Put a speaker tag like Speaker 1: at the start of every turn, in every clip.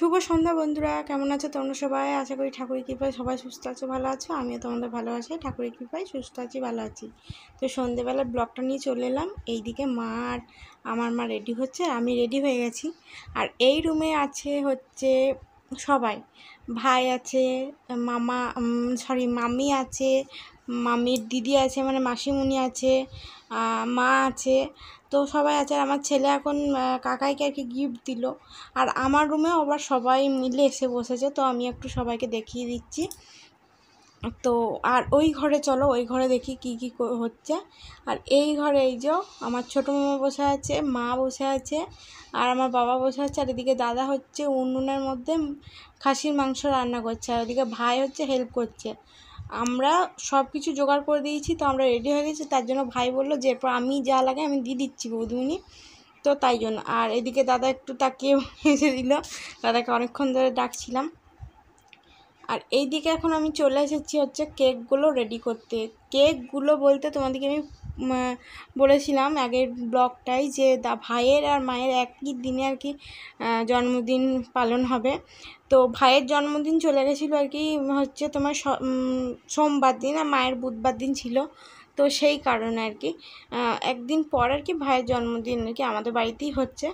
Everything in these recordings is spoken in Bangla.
Speaker 1: শুভ সন্ধ্যা বন্ধুরা, কেমন আছো তোমরা সবাই? আশা করি ঠাকুরের কৃপায় সবাই সুস্থ আছো, ভালো আছো। আমিও তোমাদের ভালো আছি, ঠাকুরের কৃপায় সুস্থ আছি, ভালো আছি। তো সন্ধ্যেবেলা ব্লগটা নিয়ে চলে এলাম। এইদিকে মা আর আমার মা রেডি হচ্ছে, আমি রেডি হয়ে গেছি। আর এই রুমে আছে হচ্ছে সবাই, ভাই আছে, মামা মামি আছে, মামির দিদি আছে, মানে মাসিমণি আছে, মা আছে। তো সবাই আছে। আর আমার ছেলে এখন কাকাইকে আর কি গিফট দিল। আর আমার রুমেও আবার সবাই মিলে এসে বসেছে, তো আমি একটু সবাইকে দেখিয়ে দিচ্ছি। তো আর ওই ঘরে চলো, ওই ঘরে দেখি কি কি হচ্ছে। আর এই ঘরে এই যে আমার ছোটো মামা বসে আছে, মা বসে আছে, আর আমার বাবা বসে আছে। আর এদিকে দাদা হচ্ছে উনুনের মধ্যে খাসির মাংস রান্না করছে, আর ওদিকে ভাই হচ্ছে হেল্প করছে। আমরা সব কিছু জোগাড় করে দিয়েছি, তো আমরা রেডি হয়ে গেছি। তার জন্য ভাই বললো যে এরপর আমি যা লাগে আমি দিয়ে দিচ্ছি বৌদিমণি, তো তাই জন্য। আর এদিকে দাদা একটু তাকিয়ে এসে দিল, দাদাকে অনেকক্ষণ ধরে ডাকছিলাম। আর এইদিকে এখন আমি চলে এসেছি হচ্ছে কেকগুলো রেডি করতে। কেকগুলো বলতে তোমাদেরকে আমি বলেছিলাম আগের ব্লগটাই যে ভাইয়ের আর মায়ের একই দিনে আর কি জন্মদিন পালন হবে। তো ভাইয়ের জন্মদিন চলে গেছিলো আর কি হচ্ছে তোমার সোমবার দিন, আর মায়ের বুধবার দিন ছিল। তো সেই কারণে আর কি একদিন পর আর কি ভাইয়ের জন্মদিন আর কি আমাদের বাড়িতেই হচ্ছে।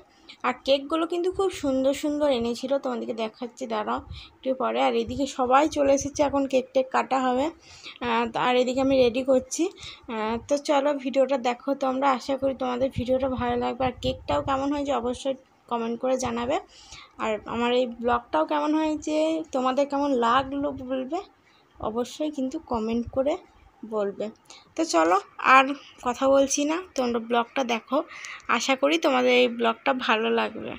Speaker 1: আর কেকগুলো কিন্তু খুব সুন্দর সুন্দর এনেছিল, তোমাদেরকে দেখাচ্ছি, দাঁড়াও একটু পরে। আর এদিকে সবাই চলে এসেছে, এখন কেক টেক কাটা হবে। আর এদিকে আমি রেডি করছি। তো চলো ভিডিওটা দেখো তোমরা, আশা করি তোমাদের ভিডিওটা ভালো লাগবে। আর কেকটাও কেমন হয়েছে অবশ্যই কমেন্ট করে জানাবে। আর আমার এই ব্লগটাও কেমন হয়েছে, তোমাদের কেমন লাগলো বলবে অবশ্যই, কিন্তু কমেন্ট করে বলবে। তো চলো আর কথা বলছি না, তোমরা ব্লগটা দেখো, আশা করি তোমাদের এই ব্লগটা ভালো লাগবে।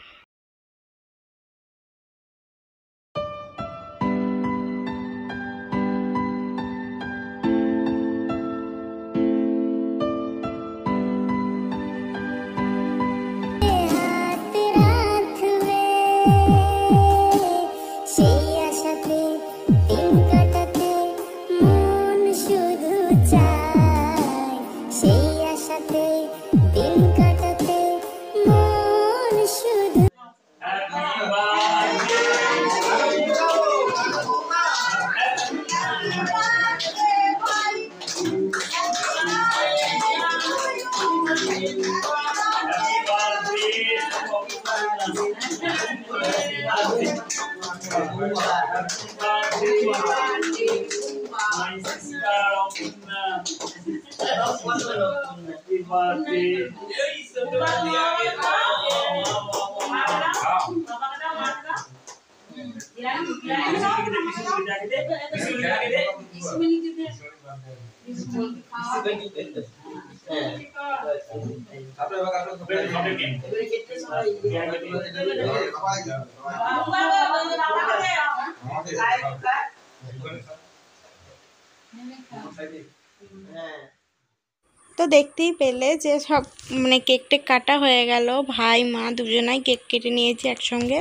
Speaker 1: তো দেখতেই পেলে যে সব মানে কেক টেক কাটা হয়ে গেল, ভাই মা দুজনাই কেক কেটে নিয়েছি একসঙ্গে।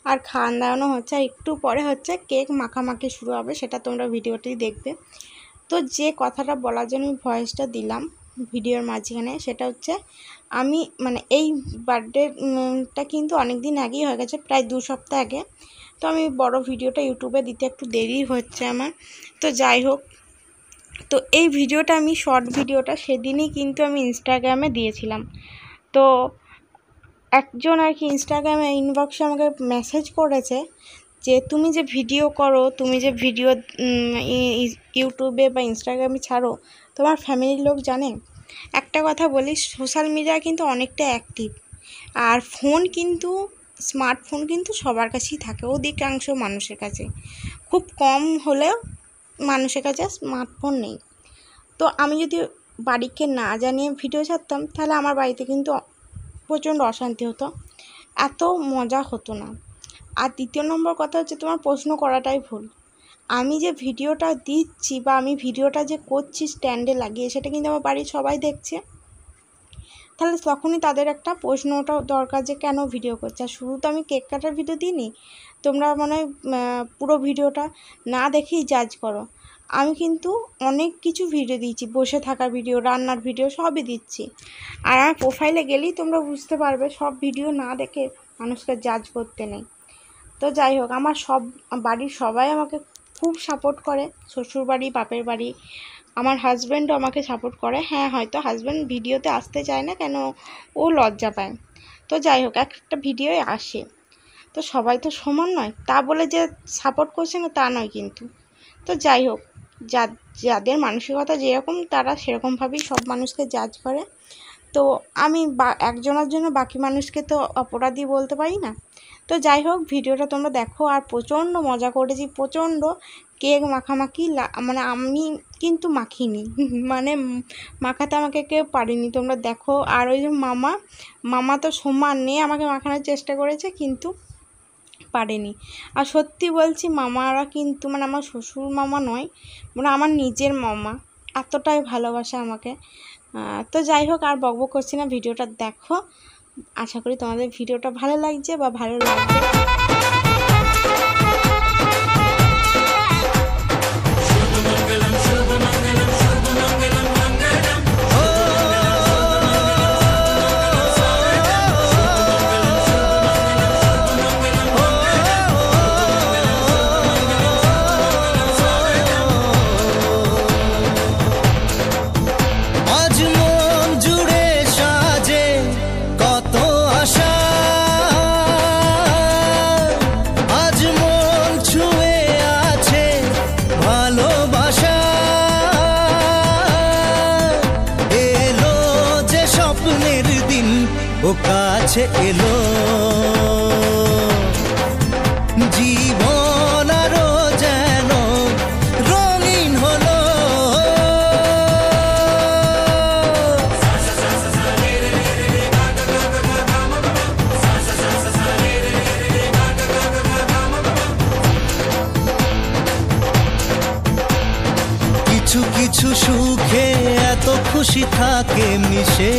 Speaker 1: আর খাওয়ান দাওয়ানো হচ্ছে, আর একটু পরে হচ্ছে কেক মাখামাখি শুরু হবে, সেটা তোমরা ভিডিওতেই দেখবে। তো যে কথাটা বলার জন্য আমি ভয়েসটা দিলাম ভিডিওর মাঝখানে, সেটা হচ্ছে আমি মানে এই বার্থডেটা কিন্তু অনেক দিন আগেই হয়ে গেছে, প্রায় 2 সপ্তাহ আগে। তো আমি বড় ভিডিওটা ইউটিউবে দিতে একটু দেরি হচ্ছে আমার। তো যাই হোক, তো এই ভিডিওটা আমি শর্ট ভিডিওটা সেদিনই কিন্তু আমি ইনস্টাগ্রামে দিয়েছিলাম। তো একজন আর কি ইনস্টাগ্রামে ইনবক্সে আমাকে মেসেজ করেছে যে তুমি যে ভিডিও করো, তুমি যে ভিডিও ইউটিউবে বা ইনস্টাগ্রামে ছাড়ো, তোমার ফ্যামিলির লোক জানে? একটা কথা বলি, সোশ্যাল মিডিয়া কিন্তু অনেকটা অ্যাক্টিভ। আর ফোন কিন্তু, স্মার্টফোন কিন্তু সবার কাছেই থাকে, অধিকাংশ মানুষের কাছে, খুব কম হলেও মানুষের কাছে স্মার্টফোন নেই। তো আমি যদি বাড়িকে না জানিয়ে ভিডিও ছাড়তাম, তাহলে আমার বাড়িতে কিন্তু প্রচণ্ড অশান্তি হতো, এত মজা হতো না। আর দ্বিতীয় নম্বর কথা হচ্ছে, তোমার প্রশ্ন করাটাই ভুল। আমি যে ভিডিওটা দিচ্ছি বা আমি ভিডিওটা যে করছি স্ট্যান্ডে লাগিয়ে, সেটা কিন্তু আমার বাড়ির সবাই দেখছে। তাহলে তখনই তাদের একটা প্রশ্নটা দরকার যে কেন ভিডিও করছে। আর শুরু তো আমি কেক কাটার ভিডিও দিইনি, তোমরা মনে হয় পুরো ভিডিওটা না দেখেই জাজ করো। আমি কিন্তু অনেক কিছু ভিডিও দিয়েছি, বসে থাকার ভিডিও, রান্নার ভিডিও, সবই দিচ্ছি। আর আমার প্রোফাইলে গেলেই তোমরা বুঝতে পারবে, সব ভিডিও না দেখে মানুষকে জাজ করতে নেই। তো যাই হোক, আমার সব বাড়ির সবাই আমাকে খুব সাপোর্ট করে, শ্বশুরবাড়ি বাপের বাড়ি। আমার হাজব্যান্ডও আমাকে সাপোর্ট করে। হ্যাঁ, হয়তো হাজব্যান্ড ভিডিওতে আসতে চায় না, কেন ও লজ্জা পায়। তো যাই হোক, একটা ভিডিওয় আসে। তো সবাই তো সমান নয়, তা বলে যে সাপোর্ট করছে না তা নয় কিন্তু। তো যাই হোক, যাদের মানসিকতা যেরকম তারা সেরকমভাবেই সব মানুষকে জাজ করে। তো আমি একজনের জন্য বাকি মানুষকে তো অপরাধী বলতে পারি না। তো যাই হোক, ভিডিওটা তোমরা দেখো। আর প্রচণ্ড মজা করেছি, প্রচণ্ড কেক মাখামাখি, মানে আমি কিন্তু মাখিনি মানে মাখাতে আমাকে কেউ পারেনি, তোমরা দেখো। আর ওই যে মামা তো সমান নিয়ে আমাকে মাখানোর চেষ্টা করেছে কিন্তু পারেনি। আর সত্যি বলছি, মামারা কিন্তু মানে আমার শ্বশুর মামা নয়, মানে আমার নিজের মামা, এতটাই ভালোবাসে আমাকে। তো যাই হোক, আর বকবক করছি না, ভিডিওটা দেখো। আশা করি তোমাদের ভিডিওটা ভালো লাগছে বা ভালো লাগবে।
Speaker 2: কাছে এলো জীবন আরো যেন রঙিন হলো। কিছু কিছু সুখে এত খুশি থাকে মিশে,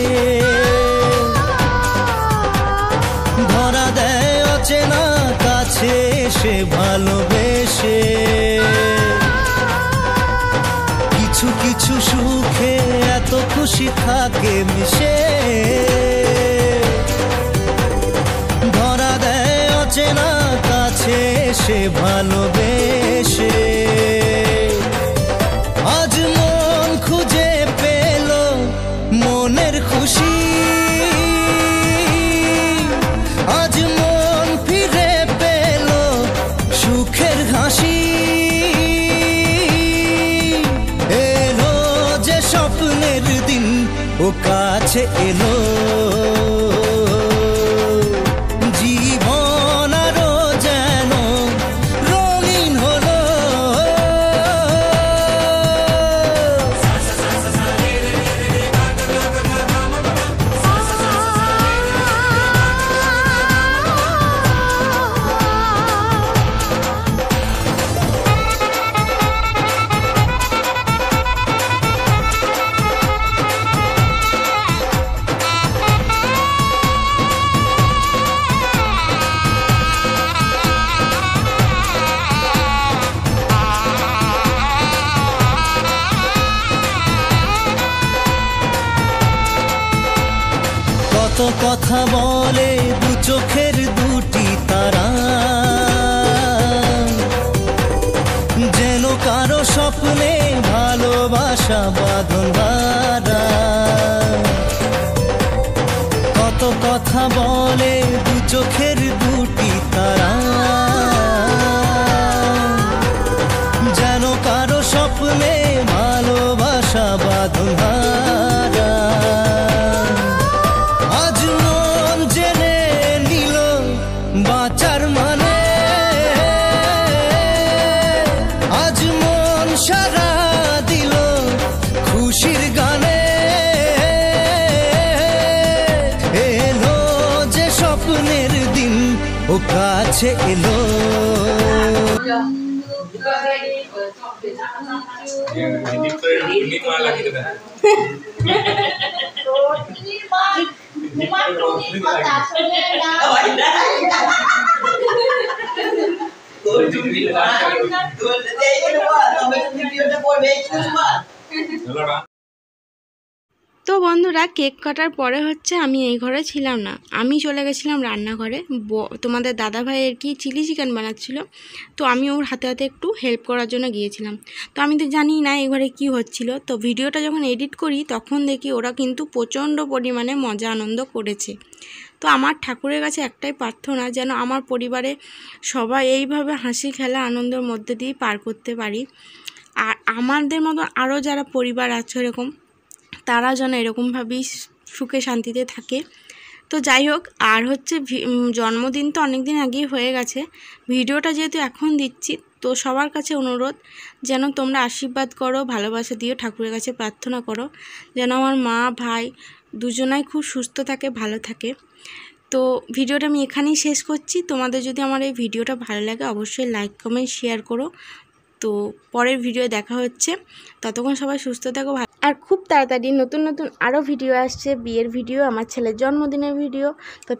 Speaker 2: ধরা দেয় অচেনা কাছে এসে ভালোবেসে। কিছু কিছু সুখে এত খুশি থাকে মিশে, ধরা দেয় অচেনা কাছে এসে ভালোবেসে। আজ মন খুঁজে পেল মনের খুশি, আজ মন ফিরে পেল সুখের হাসি। এলো যে স্বপ্নের দিন ও কাছে এলো, জীবন আরো যেন রঙিন হলো। কত কথা বলে দু চোখের দুটি তারা, যেন কারো স্বপ্নে ভালোবাসা বাঁধন হারা। কত কথা বলে দু চোখের দুটি তারা, যেন কারো স্বপ্নে ভালোবাসা বাঁধন হারা। আজ মন জেনে নিল বাঁচার মানে, আজ মন সারা দিল খুশির গানে। এলো যে স্বপ্নের দিন ও কাছে এলো।
Speaker 1: তো বন্ধুরা কেক কাটার পরে হচ্ছে আমি এই ঘরে ছিলাম না, আমি চলে গেছিলাম রান্নাঘরে। তোমাদের দাদা ভাই আর কি চিলি চিকেন বানাচ্ছিল, তো আমি ওর হাতে হাতে একটু হেল্প করার জন্য গিয়েছিলাম। তো আমি তো জানি না এই ঘরে কী হচ্ছিল। তো ভিডিওটা যখন এডিট করি তখন দেখি ওরা কিন্তু প্রচণ্ড পরিমাণে মজা আনন্দ করেছে। তো আমার ঠাকুরের কাছে একটাই প্রার্থনা, যেন আমার পরিবারে সবাই এইভাবে হাসি খেলা আনন্দের মধ্যে দিয়ে পার করতে পারি। আর আমাদের মতো আরও যারা পরিবার আছে এরকম, তারা যেন এরকমভাবেই সুখে শান্তিতে থাকে। তো যাই হোক, আর হচ্ছে জন্মদিন তো অনেক দিন আগেই হয়ে গেছে, ভিডিওটা যেহেতু এখন দিচ্ছি, তো সবার কাছে অনুরোধ যেন তোমরা আশীর্বাদ করো, ভালোবাসা দিও, ঠাকুরের কাছে প্রার্থনা করো যেন আমার মা ভাই দুজনাই খুব সুস্থ থাকে, ভালো থাকে। তো ভিডিওটা আমি এখানেই শেষ করছি। তোমাদের যদি আমার এই ভিডিওটা ভালো লাগে অবশ্যই লাইক কমেন্ট শেয়ার করো। তো পরের ভিডিও দেখা হচ্ছে, ততক্ষণ সবাই সুস্থ থাকো। আর খুব তাড়াতাড়ি নতুন নতুন আরও ভিডিও আসছে, বিয়ের ভিডিও, আমার ছেলের জন্মদিনের ভিডিও। তো